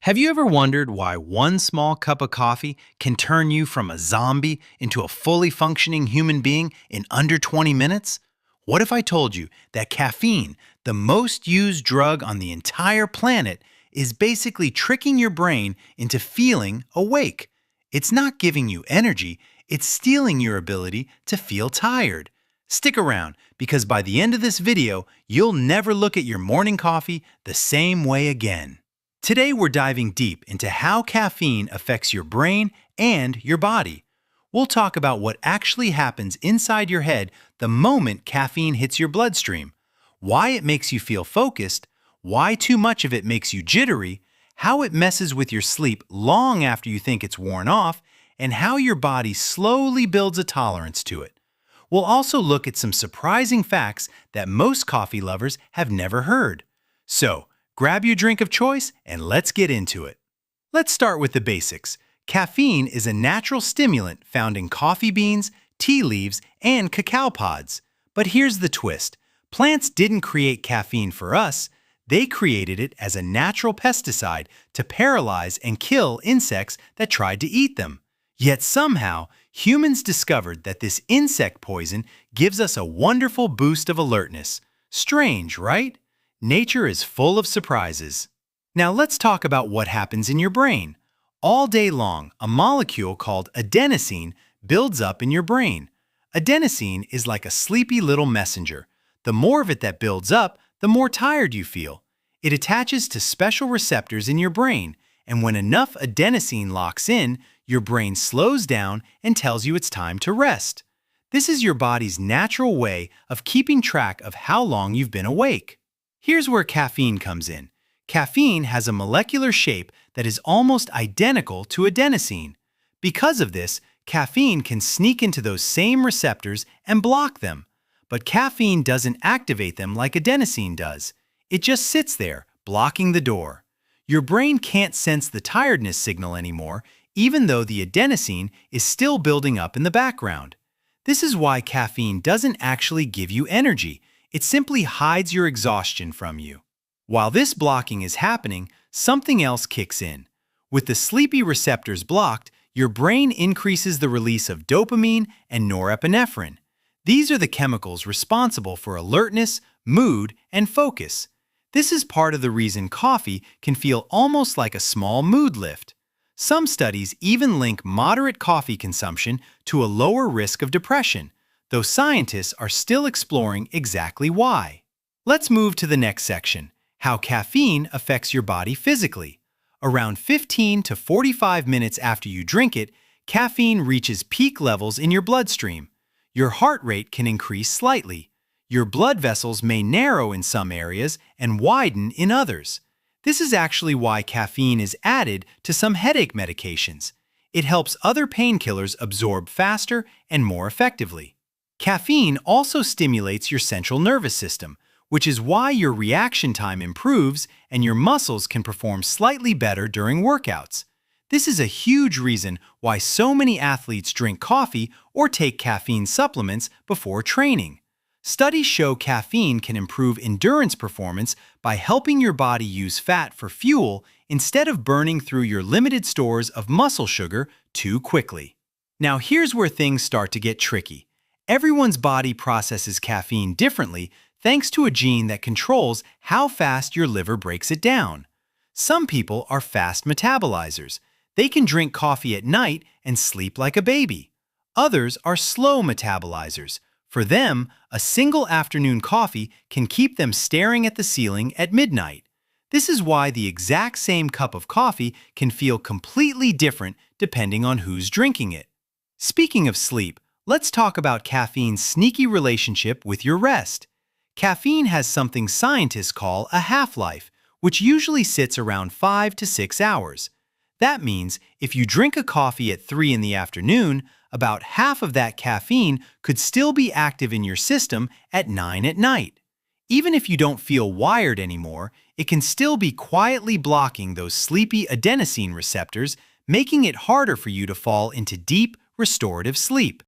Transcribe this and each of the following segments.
Have you ever wondered why one small cup of coffee can turn you from a zombie into a fully functioning human being in under 20 minutes? What if I told you that caffeine, the most used drug on the entire planet, is basically tricking your brain into feeling awake? It's not giving you energy, it's stealing your ability to feel tired. Stick around, because by the end of this video, you'll never look at your morning coffee the same way again. Today we're diving deep into how caffeine affects your brain and your body. We'll talk about what actually happens inside your head the moment caffeine hits your bloodstream, why it makes you feel focused, why too much of it makes you jittery, how it messes with your sleep long after you think it's worn off, and how your body slowly builds a tolerance to it. We'll also look at some surprising facts that most coffee lovers have never heard. So, grab your drink of choice and let's get into it. Let's start with the basics. Caffeine is a natural stimulant found in coffee beans, tea leaves, and cacao pods. But here's the twist. Plants didn't create caffeine for us. They created it as a natural pesticide to paralyze and kill insects that tried to eat them. Yet somehow, humans discovered that this insect poison gives us a wonderful boost of alertness. Strange, right? Nature is full of surprises. Now let's talk about what happens in your brain. All day long, a molecule called adenosine builds up in your brain. Adenosine is like a sleepy little messenger. The more of it that builds up, the more tired you feel. It attaches to special receptors in your brain, and when enough adenosine locks in, your brain slows down and tells you it's time to rest. This is your body's natural way of keeping track of how long you've been awake. Here's where caffeine comes in. Caffeine has a molecular shape that is almost identical to adenosine. Because of this, caffeine can sneak into those same receptors and block them. But caffeine doesn't activate them like adenosine does. It just sits there, blocking the door. Your brain can't sense the tiredness signal anymore, even though the adenosine is still building up in the background. This is why caffeine doesn't actually give you energy. It simply hides your exhaustion from you. While this blocking is happening, something else kicks in. With the sleepy receptors blocked, your brain increases the release of dopamine and norepinephrine. These are the chemicals responsible for alertness, mood, and focus. This is part of the reason coffee can feel almost like a small mood lift. Some studies even link moderate coffee consumption to a lower risk of depression, though scientists are still exploring exactly why. Let's move to the next section, how caffeine affects your body physically. Around 15 to 45 minutes after you drink it, caffeine reaches peak levels in your bloodstream. Your heart rate can increase slightly. Your blood vessels may narrow in some areas and widen in others. This is actually why caffeine is added to some headache medications. It helps other painkillers absorb faster and more effectively. Caffeine also stimulates your central nervous system, which is why your reaction time improves and your muscles can perform slightly better during workouts. This is a huge reason why so many athletes drink coffee or take caffeine supplements before training. Studies show caffeine can improve endurance performance by helping your body use fat for fuel instead of burning through your limited stores of muscle sugar too quickly. Now here's where things start to get tricky. Everyone's body processes caffeine differently thanks to a gene that controls how fast your liver breaks it down. Some people are fast metabolizers. They can drink coffee at night and sleep like a baby. Others are slow metabolizers. For them, a single afternoon coffee can keep them staring at the ceiling at midnight. This is why the exact same cup of coffee can feel completely different depending on who's drinking it. Speaking of sleep, let's talk about caffeine's sneaky relationship with your rest. Caffeine has something scientists call a half-life, which usually sits around 5 to 6 hours. That means if you drink a coffee at 3 in the afternoon, about half of that caffeine could still be active in your system at 9 at night. Even if you don't feel wired anymore, it can still be quietly blocking those sleepy adenosine receptors, making it harder for you to fall into deep, restorative sleep.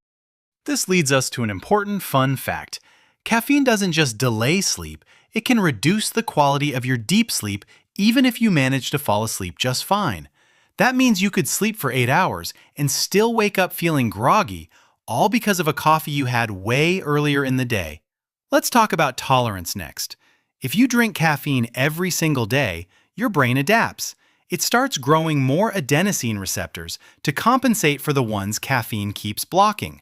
This leads us to an important fun fact. Caffeine doesn't just delay sleep, it can reduce the quality of your deep sleep even if you manage to fall asleep just fine. That means you could sleep for 8 hours and still wake up feeling groggy, all because of a coffee you had way earlier in the day. Let's talk about tolerance next. If you drink caffeine every single day, your brain adapts. It starts growing more adenosine receptors to compensate for the ones caffeine keeps blocking.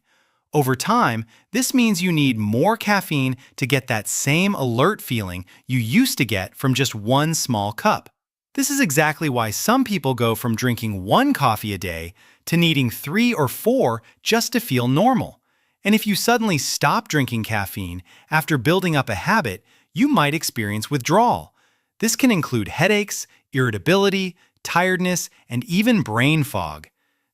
Over time, this means you need more caffeine to get that same alert feeling you used to get from just one small cup. This is exactly why some people go from drinking 1 coffee a day to needing 3 or 4 just to feel normal. And if you suddenly stop drinking caffeine after building up a habit, you might experience withdrawal. This can include headaches, irritability, tiredness, and even brain fog.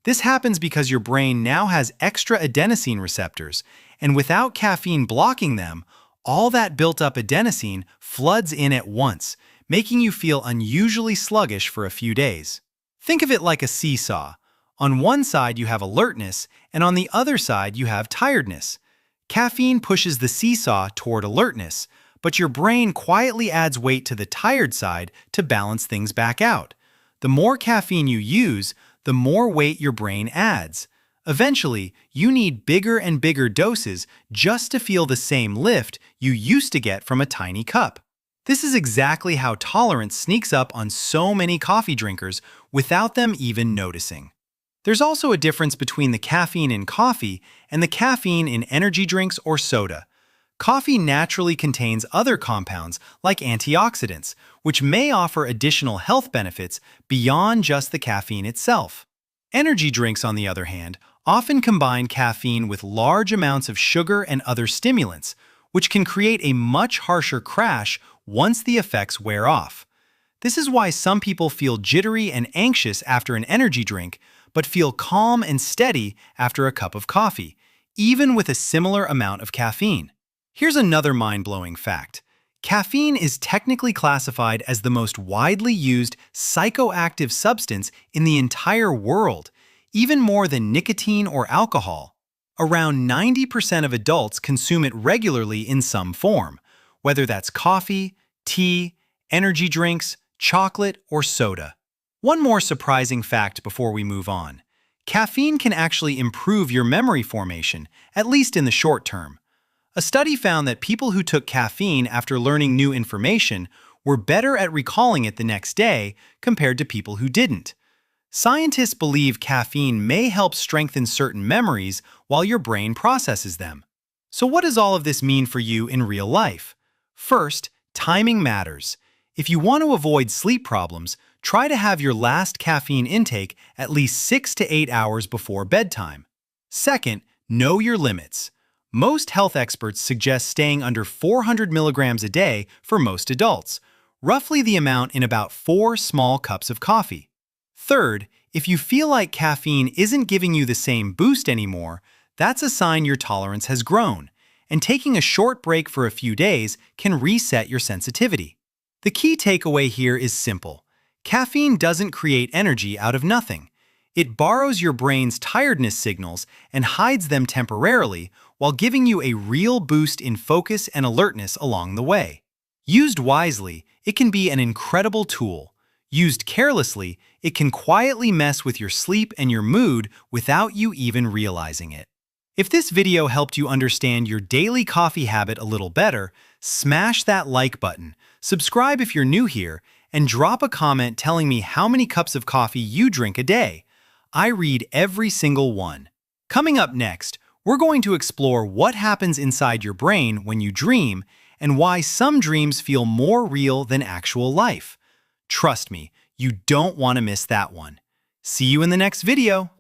This happens because your brain now has extra adenosine receptors, and without caffeine blocking them, all that built-up adenosine floods in at once, making you feel unusually sluggish for a few days. Think of it like a seesaw. On one side you have alertness, and on the other side you have tiredness. Caffeine pushes the seesaw toward alertness, but your brain quietly adds weight to the tired side to balance things back out. The more caffeine you use, the more weight your brain adds. Eventually, you need bigger and bigger doses just to feel the same lift you used to get from a tiny cup. This is exactly how tolerance sneaks up on so many coffee drinkers without them even noticing. There's also a difference between the caffeine in coffee and the caffeine in energy drinks or soda. Coffee naturally contains other compounds like antioxidants, which may offer additional health benefits beyond just the caffeine itself. Energy drinks, on the other hand, often combine caffeine with large amounts of sugar and other stimulants, which can create a much harsher crash once the effects wear off. This is why some people feel jittery and anxious after an energy drink, but feel calm and steady after a cup of coffee, even with a similar amount of caffeine. Here's another mind-blowing fact. Caffeine is technically classified as the most widely used psychoactive substance in the entire world, even more than nicotine or alcohol. Around 90% of adults consume it regularly in some form, whether that's coffee, tea, energy drinks, chocolate, or soda. One more surprising fact before we move on. Caffeine can actually improve your memory formation, at least in the short term. A study found that people who took caffeine after learning new information were better at recalling it the next day compared to people who didn't. Scientists believe caffeine may help strengthen certain memories while your brain processes them. So what does all of this mean for you in real life? First, timing matters. If you want to avoid sleep problems, try to have your last caffeine intake at least 6 to 8 hours before bedtime. Second, know your limits. Most health experts suggest staying under 400 milligrams a day for most adults, roughly the amount in about 4 small cups of coffee. Third, if you feel like caffeine isn't giving you the same boost anymore, that's a sign your tolerance has grown, and taking a short break for a few days can reset your sensitivity. The key takeaway here is simple. Caffeine doesn't create energy out of nothing. It borrows your brain's tiredness signals and hides them temporarily while giving you a real boost in focus and alertness along the way. Used wisely, it can be an incredible tool. Used carelessly, it can quietly mess with your sleep and your mood without you even realizing it. If this video helped you understand your daily coffee habit a little better, smash that like button, subscribe if you're new here, and drop a comment telling me how many cups of coffee you drink a day. I read every single one. Coming up next, we're going to explore what happens inside your brain when you dream and why some dreams feel more real than actual life. Trust me, you don't want to miss that one. See you in the next video.